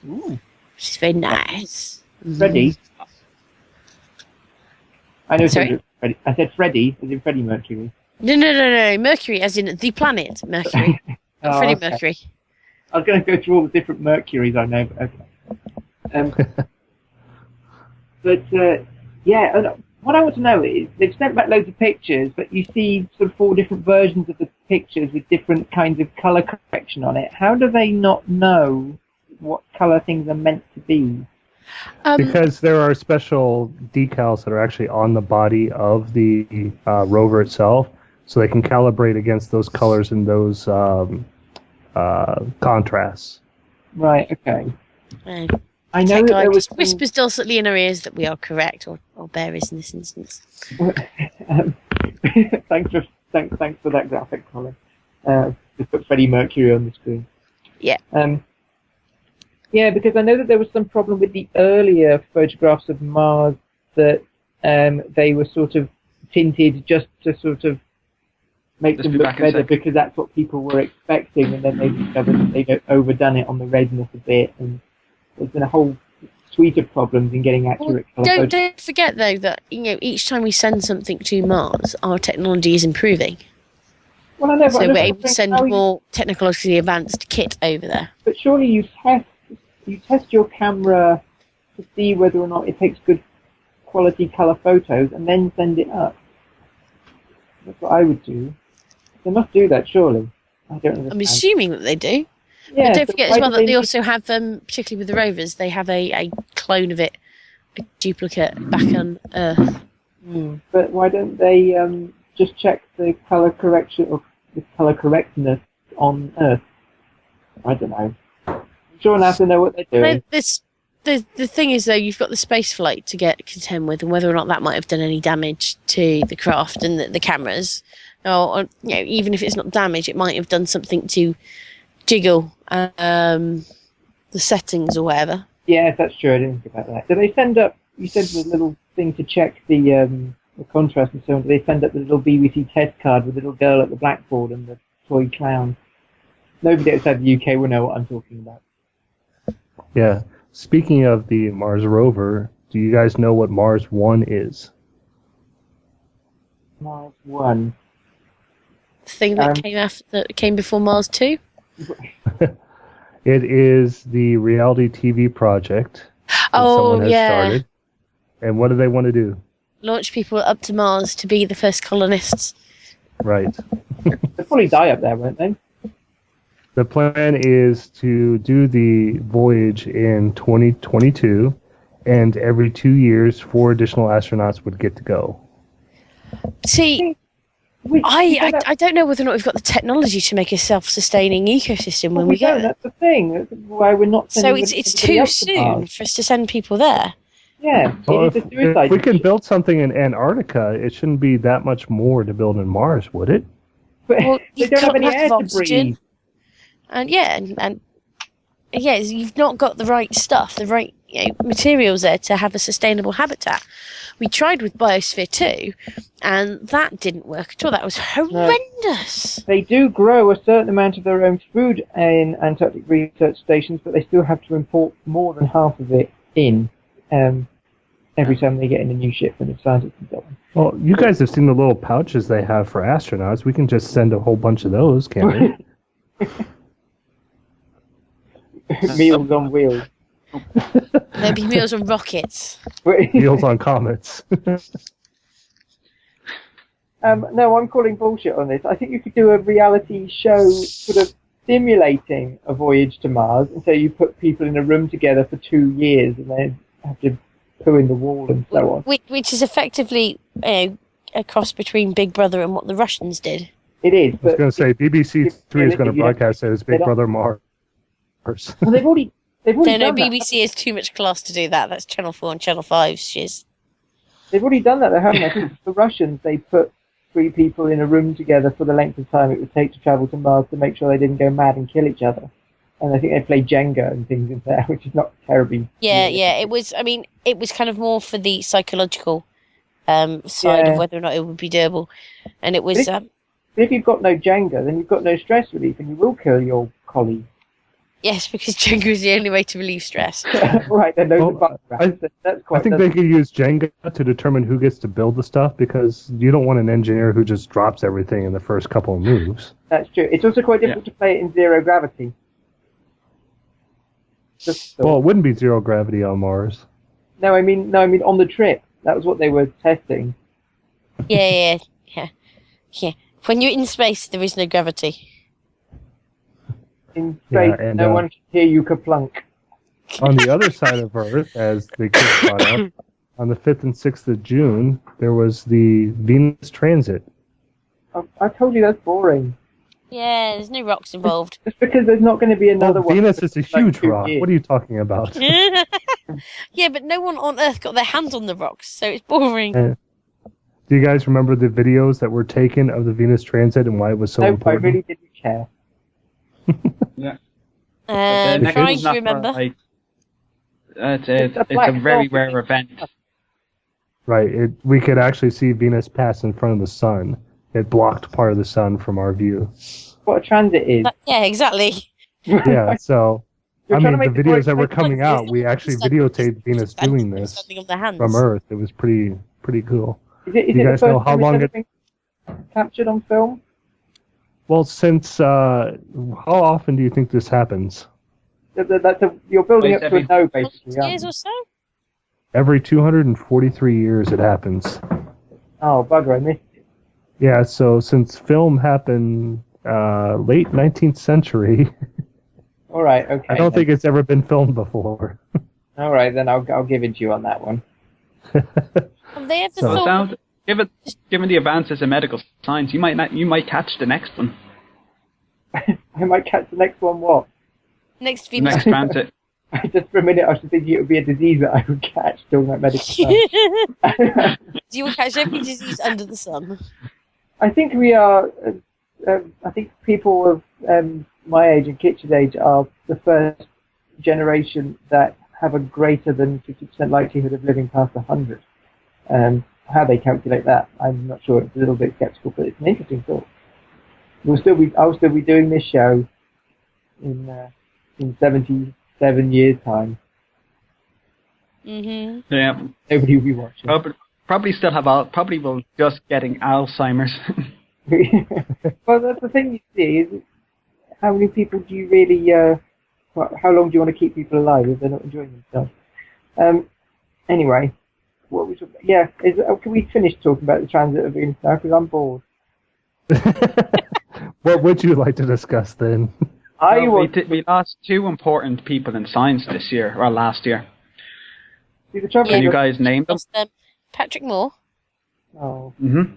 Ooh. Which is very nice. Freddie. I know. Sorry? Freddie. I said Freddie, as in Freddie Mercury. No. Mercury, as in the planet Mercury. Not Freddie okay. Mercury. I was going to go through all the different Mercuries I know. But okay. What I want to know is, they've sent back loads of pictures, but you see sort of 4 different versions of the pictures with different kinds of colour correction on it. How do they not know what colour things are meant to be? Because there are special decals that are actually on the body of the rover itself, so they can calibrate against those colors and those contrasts. Right, okay. I know that there was whispers dulcetly in our ears that we are correct, or Bear is in this instance. Thanks for that graphic, Colin. Just put Freddie Mercury on the screen. Yeah. Yeah, because I know that there was some problem with the earlier photographs of Mars that they were sort of tinted just to sort of make them look better because that's what people were expecting, and then they discovered that they'd overdone it on the redness a bit, and there's been a whole suite of problems in getting accurate colour. Don't forget though that each time we send something to Mars, our technology is improving. Well, I know, so we're able to send more technologically advanced kit over there. But surely you test your camera to see whether or not it takes good quality colour photos and then send it up. That's what I would do. They must do that, surely. I don't understand. I'm assuming that they do. Yeah, but don't forget as well that they also have, particularly with the rovers, they have a clone of it, a duplicate back on Earth. But why don't they just check the colour correction or the colour correctness on Earth? I don't know. I'm sure enough to know what they're doing. The thing is, though, you've got the space flight to get contend with, and whether or not that might have done any damage to the craft and the cameras. or even if it's not damaged, it might have done something to jiggle the settings or whatever. Yes, that's true. I didn't think about that. Do they send up? You said the little thing to check the contrast and so on. Do they send up the little BBC test card with the little girl at the blackboard and the toy clown? Nobody outside the UK will know what I'm talking about. Yeah. Speaking of the Mars rover, do you guys know what Mars 1 is? Mars 1. The thing that came before Mars 2? It is the reality TV project that someone has started. And what do they want to do? Launch people up to Mars to be the first colonists. Right. They'll probably die up there, won't they? The plan is to do the voyage in 2022, and every 2 years, 4 additional astronauts would get to go. See, I don't know whether or not we've got the technology to make a self-sustaining ecosystem when we go. That's the thing. That's why we're not. So it's too soon for us to send people there. Yeah. Well, if we can build something in Antarctica, it shouldn't be that much more to build in Mars, would it? But well, they don't have any air to breathe. And you've not got the right stuff, the right materials there to have a sustainable habitat. We tried with Biosphere 2, and that didn't work at all. That was horrendous. They do grow a certain amount of their own food in Antarctic research stations, but they still have to import more than half of it in every time they get in a new shipment of scientists and so on. Well, you guys have seen the little pouches they have for astronauts. We can just send a whole bunch of those, can't we? Meals on wheels. Maybe meals on rockets. Meals on comets. No, I'm calling bullshit on this. I think you could do a reality show sort of simulating a voyage to Mars, and so you put people in a room together for 2 years and they have to poo in the wall and so on. Which is effectively a cross between Big Brother and what the Russians did. It is. I was going to say, BBC 3 is going to broadcast it as Big Brother Mars. Well, they've already done that. BBC has too much class to do that. That's Channel 4 and Channel 5's shiz. They've already done that, though, haven't they? I think the Russians, they put 3 people in a room together for the length of time it would take to travel to Mars to make sure they didn't go mad and kill each other. And I think they play Jenga and things in there, which is not terribly... Yeah. It was kind of more for the psychological side of whether or not it would be doable. And it was... If you've got no Jenga, then you've got no stress relief, and you will kill your colleague. Yes, because Jenga is the only way to relieve stress. Right, then I think they could use Jenga to determine who gets to build the stuff, because you don't want an engineer who just drops everything in the first couple of moves. That's true. It's also quite difficult to play it in zero gravity. Well, it wouldn't be zero gravity on Mars. No, I mean on the trip. That was what they were testing. Yeah. When you're in space, there is no gravity. In space, no one can hear you kerplunk. On the other side of Earth, as the kids brought up, on the 5th and 6th of June, there was the Venus transit. I told you that's boring. Yeah, there's no rocks involved. Just because there's not going to be another one. Venus is a huge rock. What are you talking about? Yeah, but no one on Earth got their hands on the rocks, so it's boring. Do you guys remember the videos that were taken of the Venus transit and why it was so important? I really didn't care. Yeah. Trying to remember. It's a very rare event. Right. We could actually see Venus pass in front of the sun. It blocked part of the sun from our view. What a transit is. Yeah, exactly. Yeah, so... the videos that were coming out, we actually videotaped Venus doing this from Earth. It was pretty cool. Is it you guys the know first how long it's been captured on film? Well, since how often do you think this happens? You're building up to a no, basically. Years or so? Every 243 years it happens. Oh, bugger, I missed it. Yeah, so since film happened late 19th century... All right, okay. I don't think it's ever been filmed before. All right, then I'll give it to you on that one. Have they ever given the advances in medical science, you might catch the next one. I might catch the next one. What? Next Venus. Next transit. Just for a minute, I was thinking it would be a disease that I would catch during that medical science. You will catch every disease under the sun. I think we are. I think people of my age and Kitch's age are the first generation that have a greater than 50% likelihood of living past 100. How they calculate that, I'm not sure. It's a little bit skeptical, but it's an interesting thought. I'll still be doing this show in 77 years' time. Mm-hmm. Yeah. Nobody will be watching. Probably will just getting Alzheimer's. Well, that's the thing you see is how many people do you really? How long do you want to keep people alive if they're not enjoying themselves? Anyway, what we talking about? Yeah, can we finish talking about the transit of Venus now? Because I'm bored. What would you like to discuss then? We lost 2 important people in science this year, or last year. See, the trouble Can is you guys name them? Patrick Moore. Oh. Mm-hmm.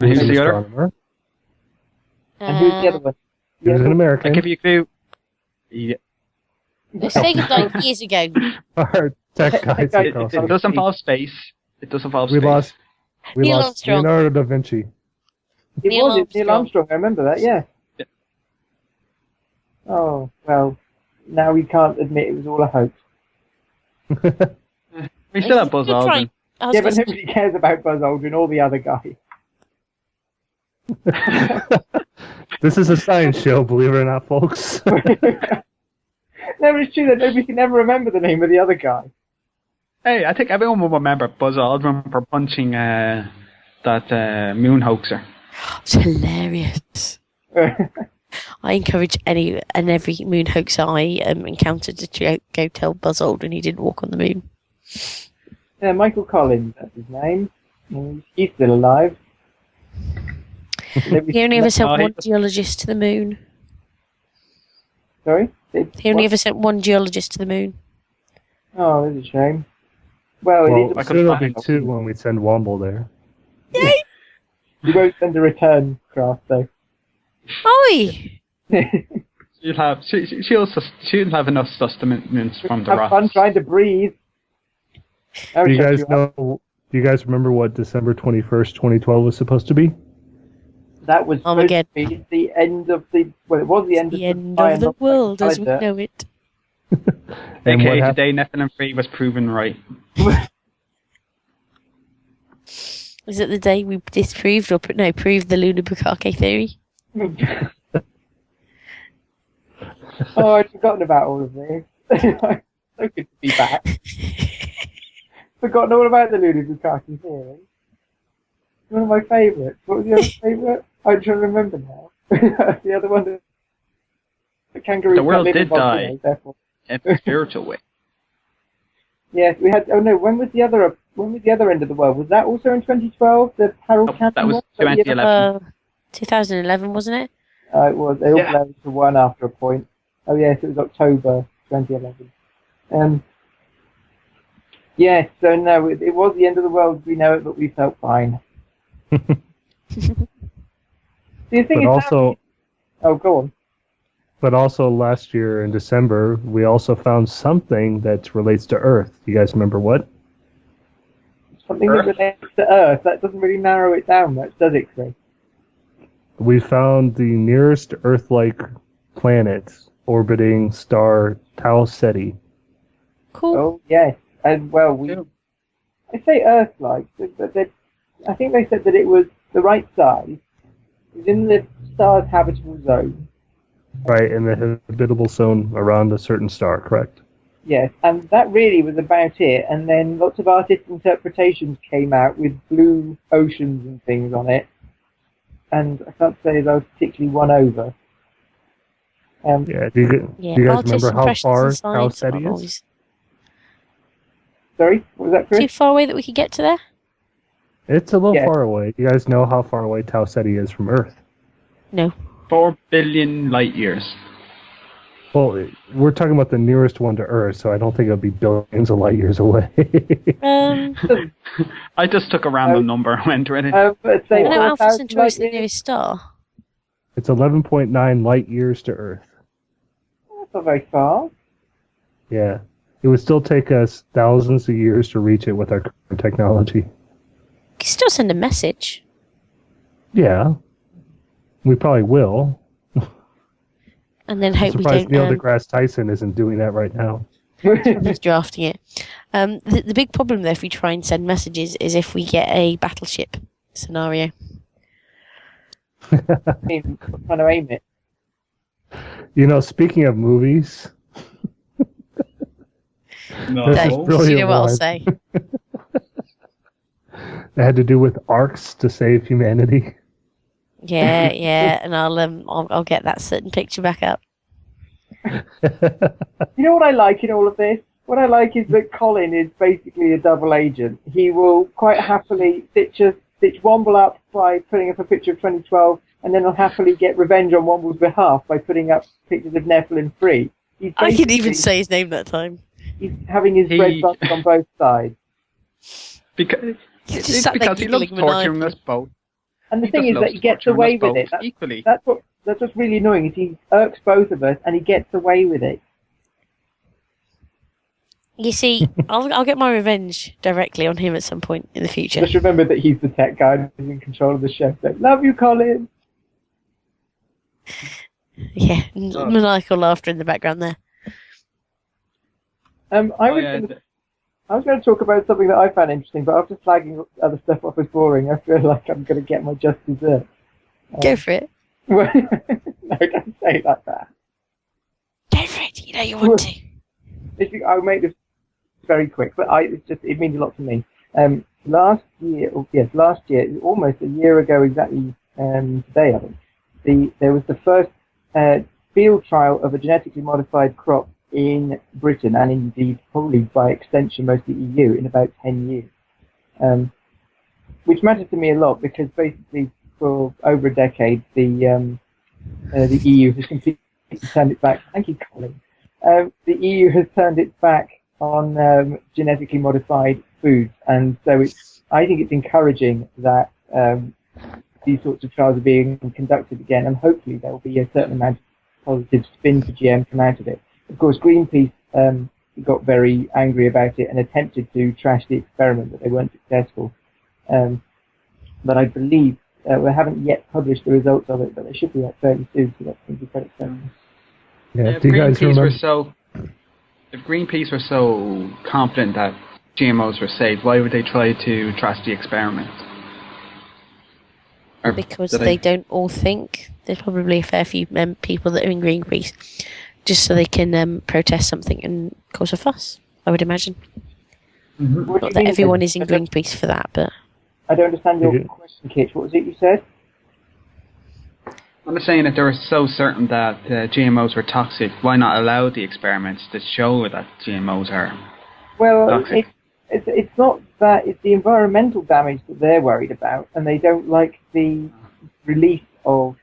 And who's the other? Astronomer. And who's the other one? He was an American. I'll give you a clue. Yeah. They died years ago. Our tech guys. It does involve space. It does involve We space. lost Neil Armstrong. Leonardo da Vinci. Neil Armstrong. I remember that. Yeah. Oh well, now we can't admit it was all a hoax. We still have Buzz Aldrin. Yeah, but nobody cares about Buzz Aldrin or the other guy. This is a science show, believe it or not, folks. No, but it's true that nobody can ever remember the name of the other guy. Hey, I think everyone will remember Buzz Aldrin for punching that moon hoaxer. It's hilarious. I encourage any and every moon hoaxer I encountered to go tell Buzz Aldrin he didn't walk on the moon. Yeah, Michael Collins, that's his name. He's still alive. He only ever sent one geologist to the moon. Sorry? He only ever sent one geologist to the moon. Oh, that's a shame. Well, it is soon it'll be 2 when we send Womble there. Yay! You won't send a return craft, though. Oi! She'll have enough sustenance from the Have rocks. fun trying to breathe. Do you guys remember what December 21st, 2012 was supposed to be? That was supposed to Armageddon. be the end of the... Well, it was the end of the world as we know it. And AKA what today, Nephilim 3 was proven right. Is it the day we disproved or proved the lunar Bukake theory? Oh, I'd forgotten about all of this. So good to be back. Forgotten all about the lunar Bukake theory. One of my favourites. What was the other favourite? I'm trying to remember now. The other one, the kangaroo. The world did die in a spiritual way. Yes, we had. Oh no, when was the other end of the world? Was that also in 2012? The Harold Campbell? That was 2011. 2011, wasn't it? It was. They all blended to one after a point. Oh yes, it was October 2011. Yes, so no, it was the end of the world as we know it, but we felt fine. Oh, go on. But also last year in December, we also found something that relates to Earth. You guys remember what? Something that relates to Earth. That doesn't really narrow it down much, does it, Chris? We found the nearest Earth-like planet orbiting star Tau Ceti. Cool. Oh, yes. And, well, I say Earth-like, but I think they said that it was the right size. It was in the star's habitable zone. Right, in the habitable zone around a certain star, correct? Yes, and that really was about it. And then lots of artist interpretations came out with blue oceans and things on it. And I can't say that I was particularly won over. Do you guys remember how far Tau Ceti is? Sorry, what was that, Chris? Too far away that we could get to there? It's a little far away. You guys know how far away Tau Ceti is from Earth? No. 4 billion light years. Well, we're talking about the nearest one to Earth, so I don't think it'll be billions of light years away. I just took a random number and went with it. I know Alpha Centauri is the nearest star. It's 11.9 light years to Earth. That's not very far. Yeah. It would still take us thousands of years to reach it with our current technology. You can still send a message. Yeah, we probably will. And then I'm hope we surprised don't. Neil deGrasse Tyson isn't doing that right now. Probably drafting it. The big problem though, if we try and send messages, is if we get a battleship scenario. Trying to aim it. You know, speaking of movies, No. this is Do brilliant you know what I'll one. say? That had to do with arcs to save humanity. Yeah, and I'll get that certain picture back up. You know what I like in all of this? What I like is that Colin is basically a double agent. He will quite happily stitch Womble up by putting up a picture of 2012, and then he'll happily get revenge on Womble's behalf by putting up pictures of Nephilim free. I could even say his name that time. He's having his bread buttered on both sides. Because He's just it's sat there because he loves giggling torturing maniacally. us both. And the He thing just is that loves he gets torturing away us with it. both equally. That's what's really annoying, is he irks both of us, and he gets away with it. You see, I'll get my revenge directly on him at some point in the future. Just remember that he's the tech guy who's in control of the show. So, love you, Colin. Yeah, maniacal laughter in the background there. I was going to talk about something that I found interesting, but after flagging other stuff off as boring, I feel like I'm going to get my just dessert. Go for it. No, don't say it like that. Go for it. You know you want to. I'll make this very quick, but it means a lot to me. Last year, almost a year ago exactly today, I think, there was the first field trial of a genetically modified crop in Britain, and indeed probably by extension most of the EU, in about 10 years. Which matters to me a lot, because basically for over a decade the EU has completely turned its back. Thank you, Colin. The EU has turned its back on genetically modified foods, and so I think it's encouraging that these sorts of trials are being conducted again, and hopefully there will be a certain amount of positive spin for GM come out of it. Of course, Greenpeace got very angry about it and attempted to trash the experiment, but they weren't successful. But I believe we haven't yet published the results of it, but they should be out fairly soon, so that's going to be quite exciting. Yeah, do you guys remember? If Greenpeace were so confident that GMOs were safe, why would they try to trash the experiment? Because they don't all think. There's probably a fair few people that are in Greenpeace, just so they can protest something and cause a fuss, I would imagine. Mm-hmm. Not that everyone is in Greenpeace for that, but... I don't understand your question, Kitch. What was it you said? I'm just saying that they were so certain that GMOs were toxic, why not allow the experiments to show that GMOs are toxic? It's not that, it's the environmental damage that they're worried about, and they don't like the release of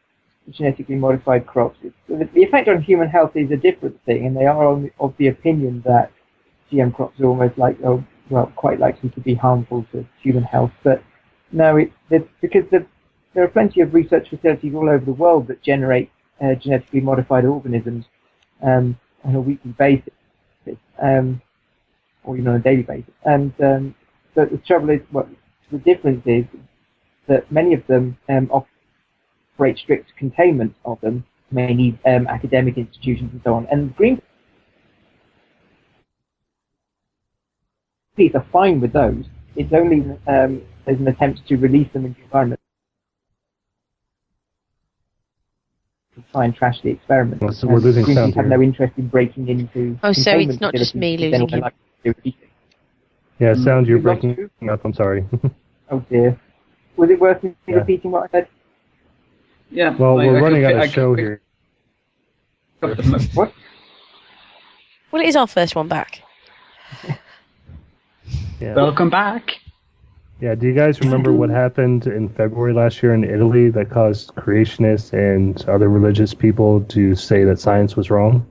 genetically modified crops. The effect on human health is a different thing, and they are of the opinion that GM crops are almost quite likely to be harmful to human health. But no, because there are plenty of research facilities all over the world that generate genetically modified organisms on a weekly basis, or even on a daily basis. And but the trouble is, the difference is that many of them operate strict containment of them, may need academic institutions and so on. And Greenpeace are fine with those. It's only there's an attempt to release them into the environment to try and trash the experiment. Well, so we're losing sound Greenpeace have here. no interest in breaking into. Oh, so it's not just me losing you. Yeah, sound, you're breaking up. I'm sorry. Oh dear. Was it worth me repeating what I said? Yeah. Well, we're running out of show here. What? Well, it is our first one back. Yeah. Welcome back. Yeah, do you guys remember what happened in February last year in Italy that caused creationists and other religious people to say that science was wrong?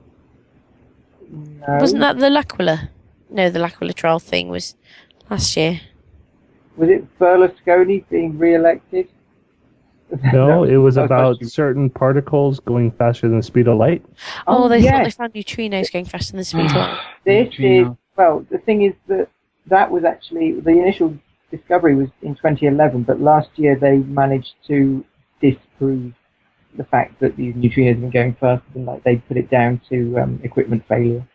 No. Wasn't that the L'Aquila? No, the L'Aquila trial thing was last year. Was it Berlusconi being re-elected? No, it was about certain particles going faster than the speed of light. Oh, they yes. thought they found neutrinos going faster than the speed of light. The thing is that was actually, the initial discovery was in 2011, but last year they managed to disprove the fact that these neutrinos have been going faster than light. They put it down to equipment failure.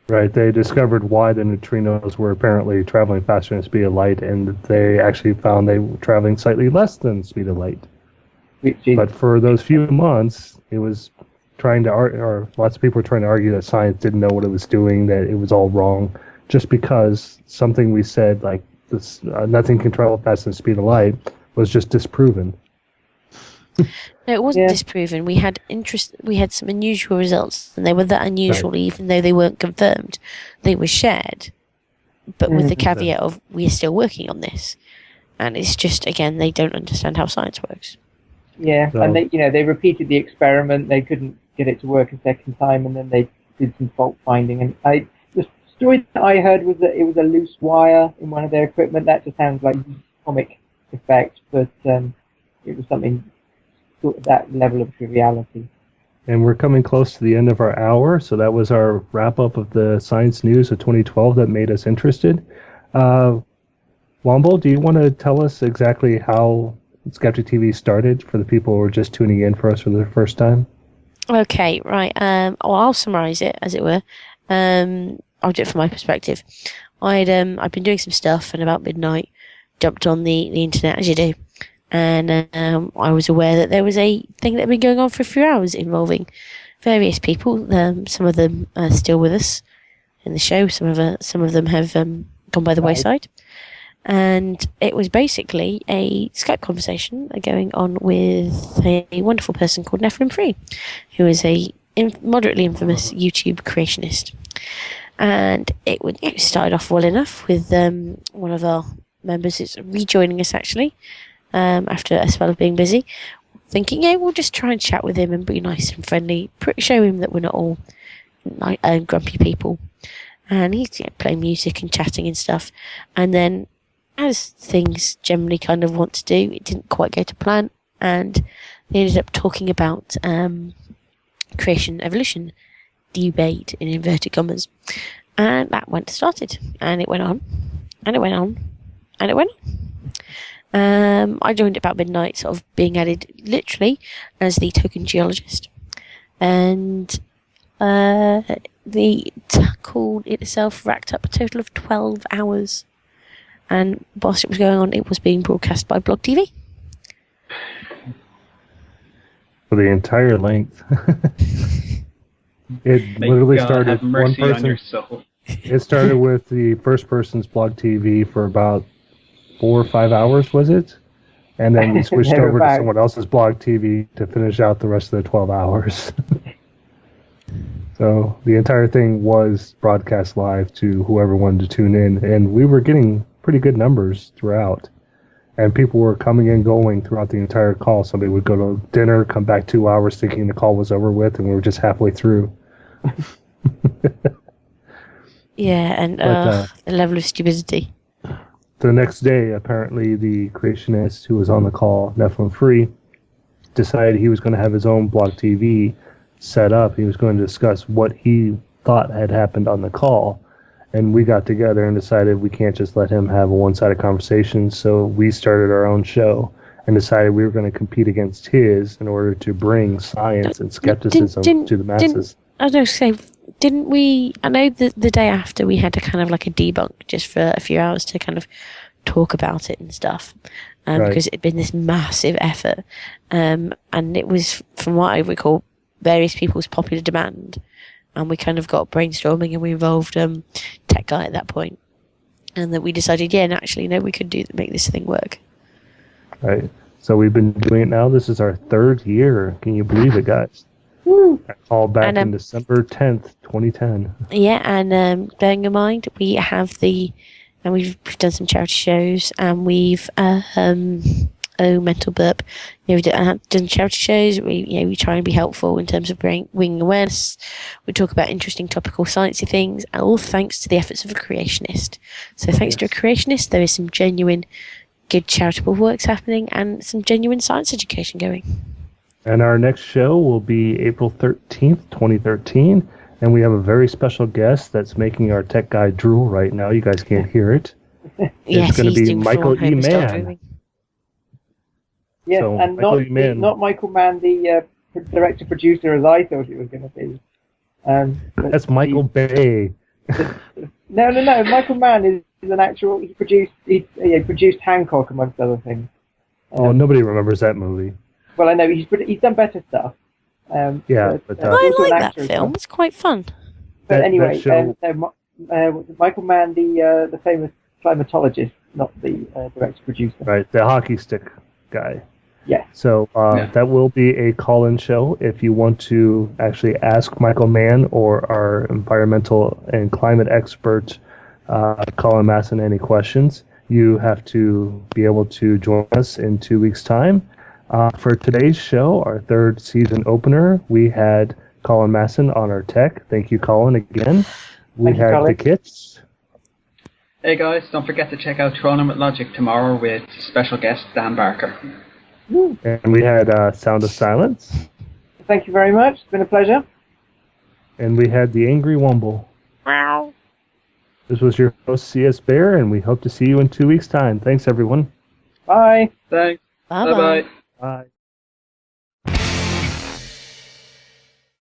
Right, they discovered why the neutrinos were apparently traveling faster than the speed of light, and they actually found they were traveling slightly less than the speed of light. But for those few months, it was trying to or lots of people were trying to argue that science didn't know what it was doing, that it was all wrong, just because something we said, like this, nothing can travel faster than the speed of light, was just disproven. No, it wasn't disproven. We had some unusual results, and they were that unusual, even though they weren't confirmed. They were shared, but with the caveat of we are still working on this, and it's just again they don't understand how science works. Yeah, so. And they repeated the experiment. They couldn't get it to work a second time, and then they did some fault finding. And the story that I heard was that it was a loose wire in one of their equipment. That just sounds like comic effect, but it was something sort of that level of triviality. And we're coming close to the end of our hour, so that was our wrap-up of the science news of 2012 that made us interested. Womble, do you want to tell us exactly how Skeptic TV started for the people who are just tuning in for us for the first time? Okay, right. I'll summarize it, as it were. I'll do it from my perspective. I'd been doing some stuff, and about midnight, jumped on the internet, as you do. And I was aware that there was a thing that had been going on for a few hours involving various people. Some of them are still with us in the show. Some of them have gone by the wayside. And it was basically a Skype conversation going on with a wonderful person called Nephilim Free, who is a moderately infamous YouTube creationist. And it started off well enough with one of our members is rejoining us actually. After a spell of being busy, thinking, yeah, we'll just try and chat with him and be nice and friendly, show him that we're not all grumpy people. And he's playing music and chatting and stuff. And then, as things generally kind of want to do, it didn't quite go to plan, and they ended up talking about creation evolution debate in inverted commas, and that started, and it went on, and it went on, and it went on. I joined at about midnight, sort of being added literally as the token geologist. And the call itself racked up a total of 12 hours. And whilst it was going on, it was being broadcast by Blog TV. For the entire length. It literally started one person. It started with the first person's Blog TV for about 4 or 5 hours, was it? And then we switched over to someone else's Blog TV to finish out the rest of the 12 hours. So the entire thing was broadcast live to whoever wanted to tune in, and we were getting pretty good numbers throughout. And people were coming and going throughout the entire call. Somebody would go to dinner, come back 2 hours thinking the call was over with, and we were just halfway through. Yeah, and the level of stupidity. The next day, apparently, the creationist who was on the call, Nephilim Free, decided he was going to have his own Blog TV set up. He was going to discuss what he thought had happened on the call. And we got together and decided we can't just let him have a one-sided conversation. So we started our own show and decided we were going to compete against his in order to bring science and skepticism to the masses. I was going to say, didn't we? I know the day after we had a kind of like a debunk just for a few hours to kind of talk about it and stuff, right. Because it'd been this massive effort, and it was, from what I recall, various people's popular demand, and we kind of got brainstorming and we involved Tech Guy at that point, and that we decided, we could make this thing work. Right. So we've been doing it now. This is our 3rd year. Can you believe it, guys? I called back in December 10th, 2010. Yeah, and bearing in mind, we've done some charity shows, and we've mental burp. We've done charity shows. We try and be helpful in terms of bringing awareness. We talk about interesting topical sciencey things, all thanks to the efforts of a creationist. So thanks to a creationist, there is some genuine good charitable works happening and some genuine science education going. And our next show will be April 13th, 2013. And we have a very special guest that's making our tech guy drool right now. You guys can't hear it. Yes, it's going to be Michael E. Mann. Yes, So, and Michael Mann. not Michael Mann, the director producer, as I thought it was going to be. That's Michael Bay. No. Michael Mann is an actual. He produced Hancock amongst other things. Nobody remembers that movie. Well, I know he's done better stuff. But I like that film. It's quite fun. But anyway, Michael Mann, the famous climatologist, not the director producer. Right, the hockey stick guy. Yes. So that will be a call-in show. If you want to actually ask Michael Mann or our environmental and climate expert, Colin Masson, any questions, you have to be able to join us in 2 weeks' time. For today's show, our third season opener, we had Colin Masson on our tech. Thank you, Colin, again. We had the kits. Hey guys, don't forget to check out Trolling with Logic tomorrow with special guest Dan Barker. And we had Sound of Silence. Thank you very much. It's been a pleasure. And we had the Angry Wumble. Wow. This was your host, C.S. Bear, and we hope to see you in 2 weeks' time. Thanks, everyone. Bye. Thanks. Bye-bye. Bye.